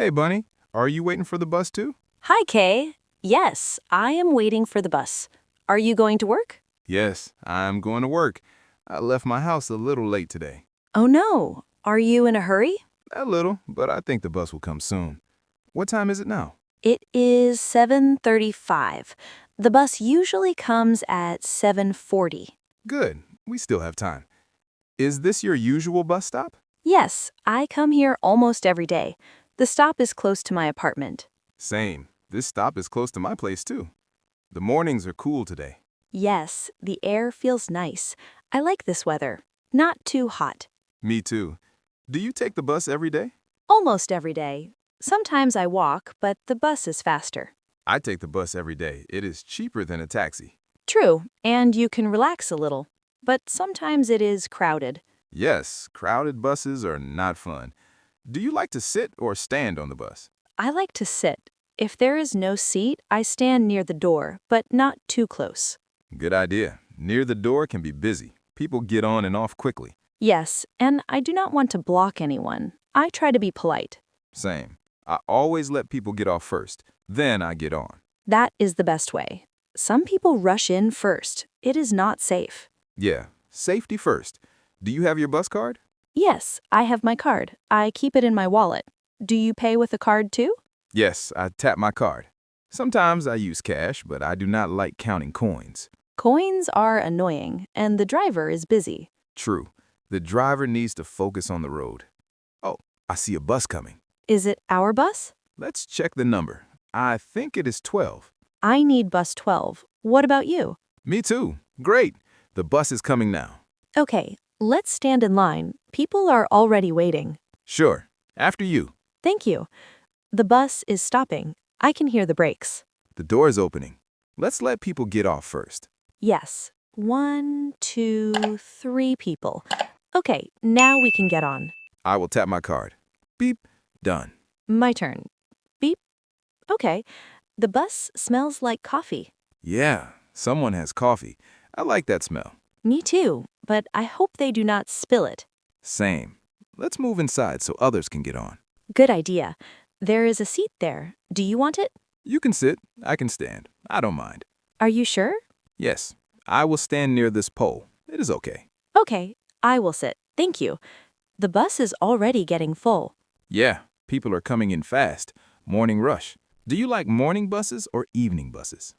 Hey, Bunny, are you waiting for the bus too? Hi, Kay. Yes, I am waiting for the bus. Are you going to work? Yes, I'm going to work. I left my house a little late today. Oh no. Are you in a hurry? A little, but I think the bus will come soon. What time is it now? It is 7:35. The bus usually comes at 7:40. Good, we still have time. Is this your usual bus stop? Yes, I come here almost every day. The stop is close to my apartment. Same. This stop is close to my place too. The mornings are cool today. Yes, the air feels nice. I like this weather. Not too hot. Me too. Do you take the bus every day? Almost every day. Sometimes I walk, but the bus is faster. I take the bus every day. It is cheaper than a taxi. True, and you can relax a little. But sometimes it is crowded. Yes, crowded buses are not fun. Do you like to sit or stand on the bus? I like to sit. If there is no seat, I stand near the door, but not too close. Good idea. Near the door can be busy. People get on and off quickly. Yes, and I do not want to block anyone. I try to be polite. Same. I always let people get off first. Then I get on. That is the best way. Some people rush in first. It is not safe. Yeah, safety first. Do you have your bus card? Yes, I have my card. I keep it in my wallet. Do you pay with a card too? Yes, I tap my card. Sometimes I use cash, but I do not like counting coins. Coins are annoying, and the driver is busy. True. The driver needs to focus on the road. Oh, I see a bus coming. Is it our bus? Let's check the number. I think it is 12. I need bus 12. What about you? Me too. Great. The bus is coming now. Okay, let's stand in line. People are already waiting. Sure. After you. Thank you. The bus is stopping. I can hear the brakes. The door is opening. Let's let people get off first. Yes. 1, 2, 3 people. Okay, now we can get on. I will tap my card. Beep. Done. My turn. Beep. Okay. The bus smells like coffee. Yeah, someone has coffee. I like that smell. Me too, but I hope they do not spill it. Same. Let's move inside so others can get on. Good idea. There is a seat there. Do you want it? You can sit. I can stand. I don't mind. Are you sure? Yes, I will stand near this pole. It is okay. Okay, I will sit. Thank you. The bus is already getting full. Yeah, people are coming in fast. Morning rush. Do you like morning buses or evening buses?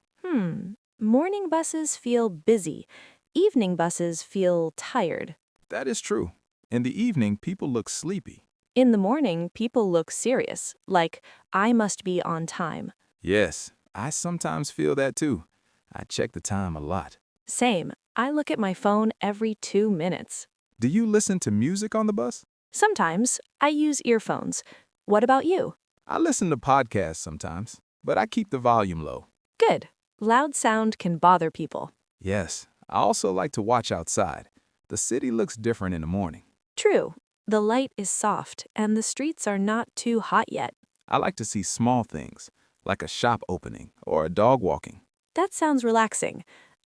Morning buses feel busy. Evening buses feel tired. That is true. In the evening, people look sleepy. In the morning, people look serious, like, I must be on time. Yes, I sometimes feel that too. I check the time a lot. Same. I look at my phone every 2 minutes. Do you listen to music on the bus? Sometimes I use earphones. What about you? I listen to podcasts sometimes, but I keep the volume low. Good. Loud sound can bother people. Yes, I also like to watch outside. The city looks different in the morning. True. The light is soft, and the streets are not too hot yet. I like to see small things, like a shop opening or a dog walking. That sounds relaxing.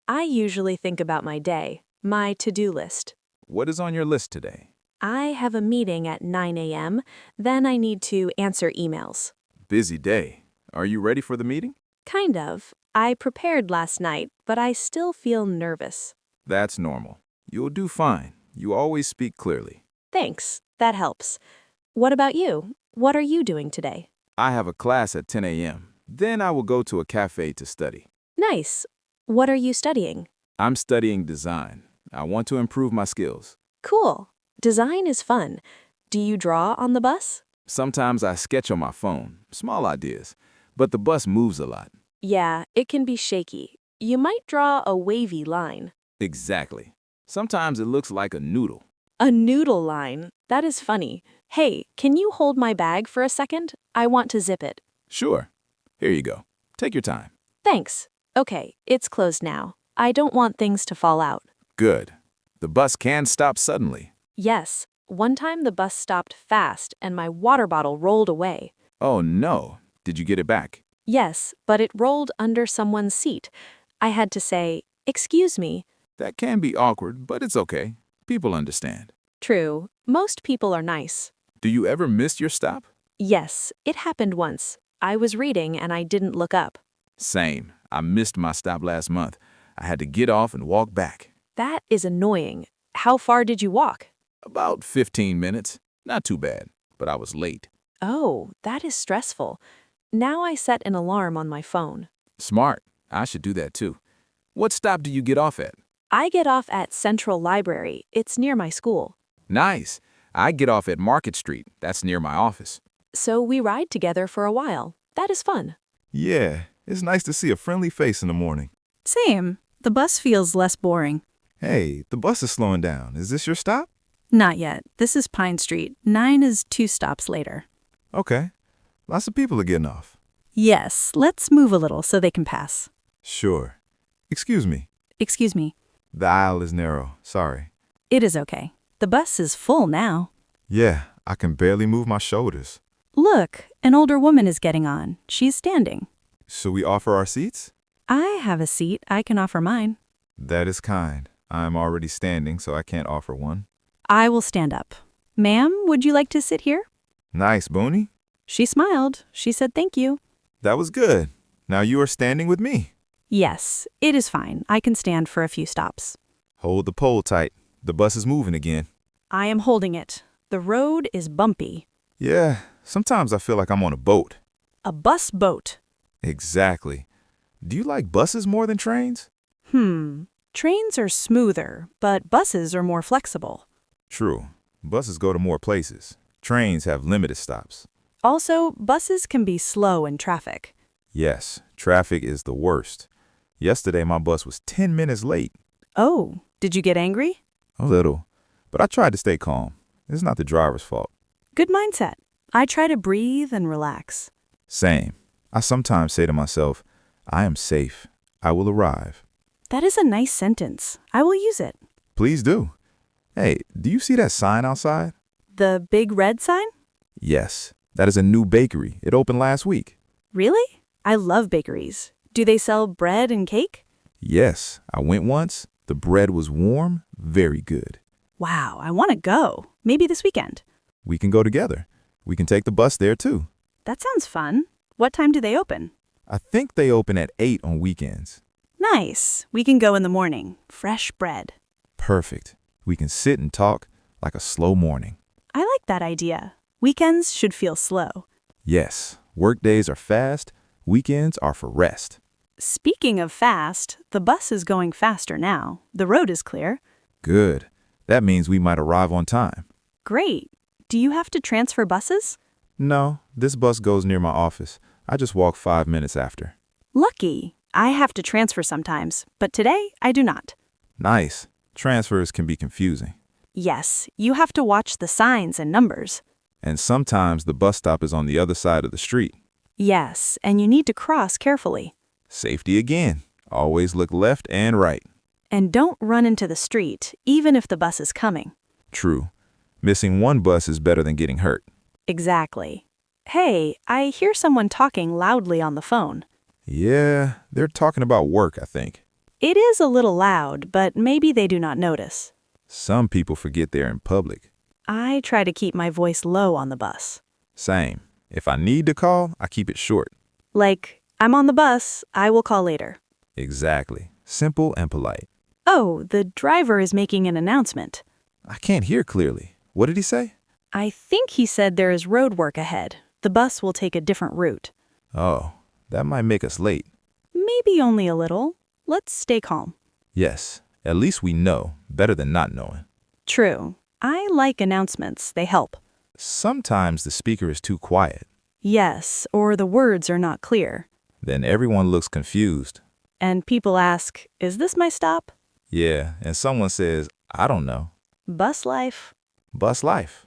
I usually think about my day, my to-do list. What is on your list today? I have a meeting at 9 a.m., then I need to answer emails. Busy day. Are you ready for the meeting? Kind of. I prepared last night, but I still feel nervous. That's normal. You'll do fine. You always speak clearly. Thanks. That helps. What about you? What are you doing today? I have a class at 10 a.m. Then I will go to a cafe to study. Nice. What are you studying? I'm studying design. I want to improve my skills. Cool. Design is fun. Do you draw on the bus? Sometimes I sketch on my phone, small ideas, but the bus moves a lot. Yeah, it can be shaky. You might draw a wavy line. Exactly. Sometimes it looks like a noodle. A noodle line. That is funny. Hey, can you hold my bag for a second? I want to zip it. Sure. Here you go. Take your time. Thanks. Okay, it's closed now. I don't want things to fall out. Good. The bus can stop suddenly. Yes, one time the bus stopped fast and my water bottle rolled away. Oh no. Did you get it back? Yes, but it rolled under someone's seat. I had to say, "Excuse me." That can be awkward, but it's okay. People understand. True, most people are nice. Do you ever miss your stop? Yes, it happened once. I was reading and I didn't look up. Same. I missed my stop last month. I had to get off and walk back. That is annoying. How far did you walk? About 15 minutes. Not too bad, but I was late. Oh, that is stressful. Now I set an alarm on my phone. Smart. I should do that too. What stop do you get off at? I get off at Central Library. It's near my school. Nice. I get off at Market Street. That's near my office. So we ride together for a while. That is fun. Yeah, it's nice to see a friendly face in the morning. Same. The bus feels less boring. Hey, the bus is slowing down. Is this your stop? Not yet. This is Pine Street. 9 is 2 stops later. Okay. Lots of people are getting off. Yes, let's move a little so they can pass. Sure. Excuse me. Excuse me. The aisle is narrow. Sorry. It is okay. The bus is full now. Yeah, I can barely move my shoulders. Look, an older woman is getting on. She's standing. Should we offer our seats? I have a seat. I can offer mine. That is kind. I am already standing, so I can't offer one. I will stand up. Ma'am, would you like to sit here? Nice, Bunie. She smiled. She said thank you. That was good. Now you are standing with me. Yes, it is fine. I can stand for a few stops. Hold the pole tight. The bus is moving again. I am holding it. The road is bumpy. Yeah, sometimes I feel like I'm on a boat. A bus boat. Exactly. Do you like buses more than trains? Trains are smoother, but buses are more flexible. True. Buses go to more places. Trains have limited stops. Also, buses can be slow in traffic. Yes, traffic is the worst. Yesterday, my bus was 10 minutes late. Oh, did you get angry? A little. But I tried to stay calm. It's not the driver's fault. Good mindset. I try to breathe and relax. Same. I sometimes say to myself, I am safe. I will arrive. That is a nice sentence. I will use it. Please do. Hey, do you see that sign outside? The big red sign? Yes. That is a new bakery. It opened last week. Really? I love bakeries. Do they sell bread and cake? Yes. I went once. The bread was warm, very good. Wow, I want to go. Maybe this weekend. We can go together. We can take the bus there too. That sounds fun. What time do they open? I think they open at 8 on weekends. Nice. We can go in the morning. Fresh bread. Perfect. We can sit and talk like a slow morning. I like that idea. Weekends should feel slow. Yes, work days are fast. Weekends are for rest. Speaking of fast, the bus is going faster now. The road is clear. Good. That means we might arrive on time. Great. Do you have to transfer buses? No, this bus goes near my office. I just walk 5 minutes after. Lucky. I have to transfer sometimes, but today I do not. Nice. Transfers can be confusing. Yes, you have to watch the signs and numbers. And sometimes the bus stop is on the other side of the street. Yes, and you need to cross carefully. Safety again. Always look left and right. And don't run into the street, even if the bus is coming. True. Missing one bus is better than getting hurt. Exactly. Hey, I hear someone talking loudly on the phone. Yeah, they're talking about work, I think. It is a little loud, but maybe they do not notice. Some people forget they're in public. I try to keep my voice low on the bus. Same. If I need to call, I keep it short. Like, I'm on the bus, I will call later. Exactly. Simple and polite. Oh, the driver is making an announcement. I can't hear clearly. What did he say? I think he said there is road work ahead. The bus will take a different route. Oh, that might make us late. Maybe only a little. Let's stay calm. Yes, at least we know, better than not knowing. True. I like announcements. They help. Sometimes the speaker is too quiet. Yes, or the words are not clear. Then everyone looks confused. And people ask, is this my stop? Yeah, and someone says, I don't know. Bus life? Bus life.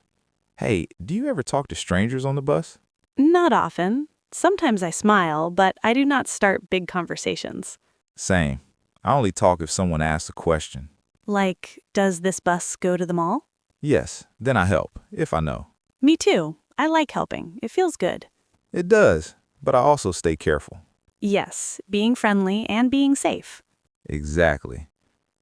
Hey, do you ever talk to strangers on the bus? Not often. Sometimes I smile, but I do not start big conversations. Same. I only talk if someone asks a question. Like, does this bus go to the mall? Yes, then I help, if I know. Me too. I like helping. It feels good. It does, but I also stay careful. Yes, being friendly and being safe. Exactly.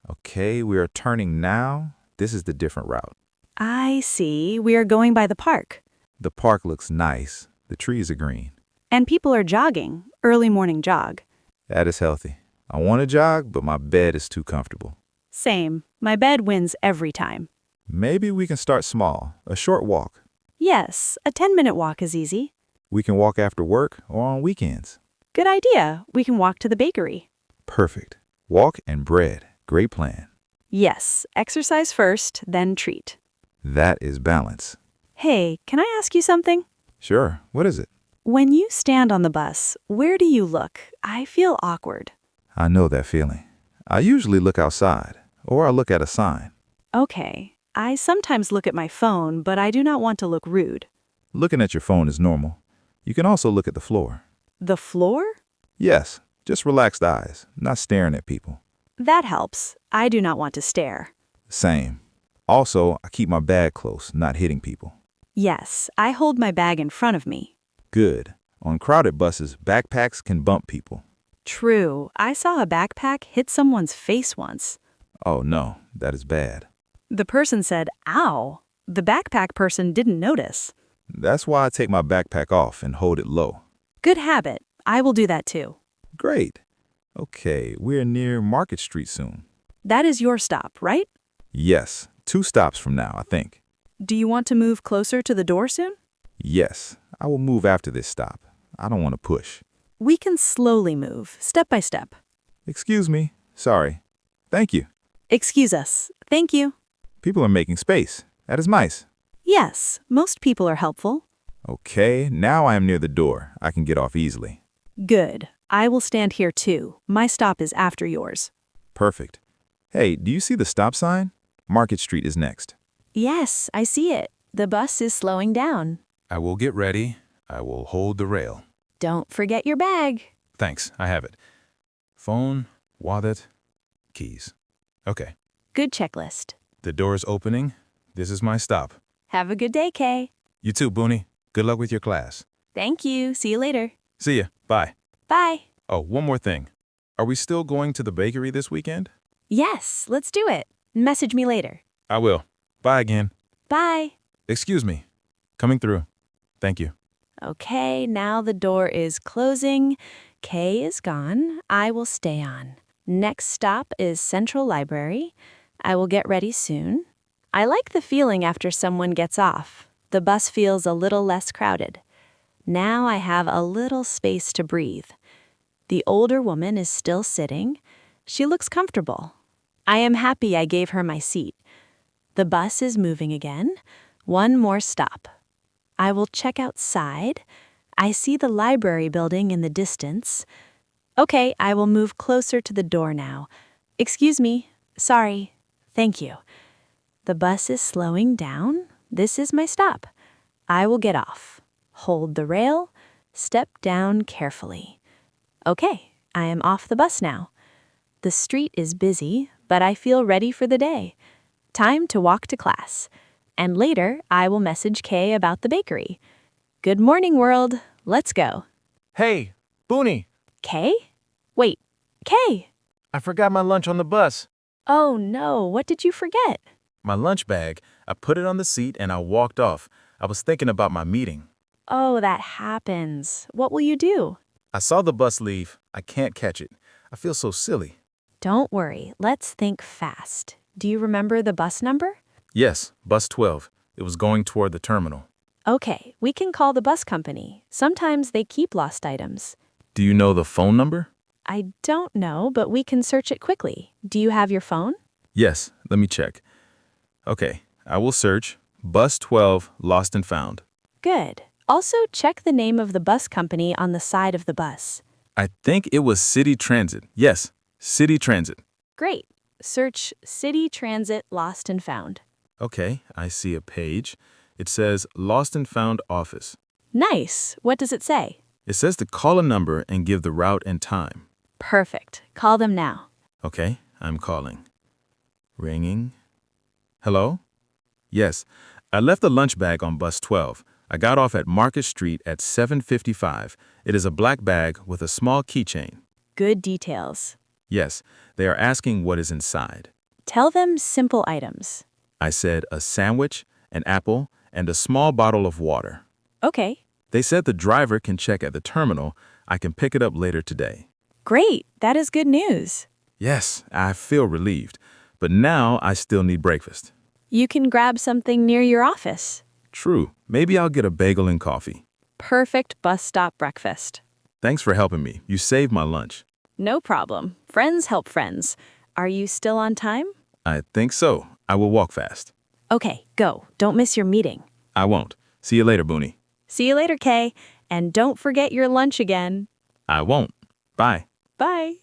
Okay, we are turning now. This is the different route. I see. We are going by the park. The park looks nice. The trees are green. And people are jogging, early morning jog. That is healthy. I want to jog, but my bed is too comfortable. Same. My bed wins every time. Maybe we can start small, a short walk. Yes, a 10-minute walk is easy. We can walk after work or on weekends. Good idea. We can walk to the bakery. Perfect. Walk and bread. Great plan. Yes, exercise first, then treat. That is balance. Hey, can I ask you something? Sure. What is it? When you stand on the bus, where do you look? I feel awkward. I know that feeling. I usually look outside, or I look at a sign. Okay, I sometimes look at my phone, but I do not want to look rude. Looking at your phone is normal. You can also look at the floor. The floor? Yes, just relaxed eyes, not staring at people. That helps. I do not want to stare. Same. Also, I keep my bag close, not hitting people. Yes, I hold my bag in front of me. Good. On crowded buses, backpacks can bump people. True, I saw a backpack hit someone's face once. Oh no, that is bad. The person said, "Ow." The backpack person didn't notice. That's why I take my backpack off and hold it low. Good habit. I will do that too. Great. Okay, we're near Market Street soon. That is your stop, right? Yes, 2 stops from now, I think. Do you want to move closer to the door soon? Yes, I will move after this stop. I don't want to push. We can slowly move, step by step. Excuse me. Sorry. Thank you. Excuse us. Thank you. People are making space. That is nice. Yes, most people are helpful. Okay, now I am near the door. I can get off easily. Good. I will stand here too. My stop is after yours. Perfect. Hey, do you see the stop sign? Market Street is next. Yes, I see it. The bus is slowing down. I will get ready. I will hold the rail. Don't forget your bag. Thanks, I have it. Phone, wallet, keys. Okay, Good checklist. the door is opening. This is my stop. Have a good day, Kay. You too, Bunie. Good luck with your class. Thank you. See you later. See ya. Bye. Bye. Oh, one more thing. Are we still going to the bakery this weekend? Yes, let's do it. Message me later. I will. Bye again. Bye. Excuse me. Coming through. Thank you. Okay, now the door is closing. Kay is gone. I will stay on. Next stop is Central Library. I will get ready soon. I like the feeling after someone gets off. The bus feels a little less crowded. Now I have a little space to breathe. The older woman is still sitting. She looks comfortable. I am happy I gave her my seat. The bus is moving again. One more stop. I will check outside. I see the library building in the distance. Okay, I will move closer to the door now. Excuse me. Sorry. Thank you. The bus is slowing down. This is my stop. I will get off. Hold the rail. Step down carefully. Okay, I am off the bus now. The street is busy, but I feel ready for the day. Time to walk to class. And later, I will message Kay about the bakery. Good morning, world. Let's go. Hey, Bunie, Kay? Wait, Kay! I forgot my lunch on the bus. Oh no, what did you forget? My lunch bag. I put it on the seat and I walked off. I was thinking about my meeting. Oh, that happens. What will you do? I saw the bus leave. I can't catch it. I feel so silly. Don't worry, let's think fast. Do you remember the bus number? Yes, bus 12. It was going toward the terminal. Okay, we can call the bus company. Sometimes they keep lost items. Do you know the phone number? I don't know, but we can search it quickly. Do you have your phone? Yes, let me check. Okay, I will search. Bus 12, lost and found. Good. Also, check the name of the bus company on the side of the bus. I think it was City Transit. Yes, City Transit. Great. Search City Transit Lost and Found. Okay, I see a page. It says Lost and Found Office. Nice. What does it say? It says to call a number and give the route and time. Perfect. Call them now. Okay, I'm calling. Ringing. Hello? Yes, I left the lunch bag on bus 12. I got off at Market Street at 7:55. It is a black bag with a small keychain. Good details. Yes, they are asking what is inside. Tell them simple items. I said a sandwich, an apple, and a small bottle of water. Okay. They said the driver can check at the terminal. I can pick it up later today. Great. That is good news. Yes, I feel relieved. But now I still need breakfast. You can grab something near your office. True. Maybe I'll get a bagel and coffee. Perfect bus stop breakfast. Thanks for helping me. You saved my lunch. No problem. Friends help friends. Are you still on time? I think so. I will walk fast. Okay, go. Don't miss your meeting. I won't. See you later, Bunie. See you later, Kay. And don't forget your lunch again. I won't. Bye. Bye.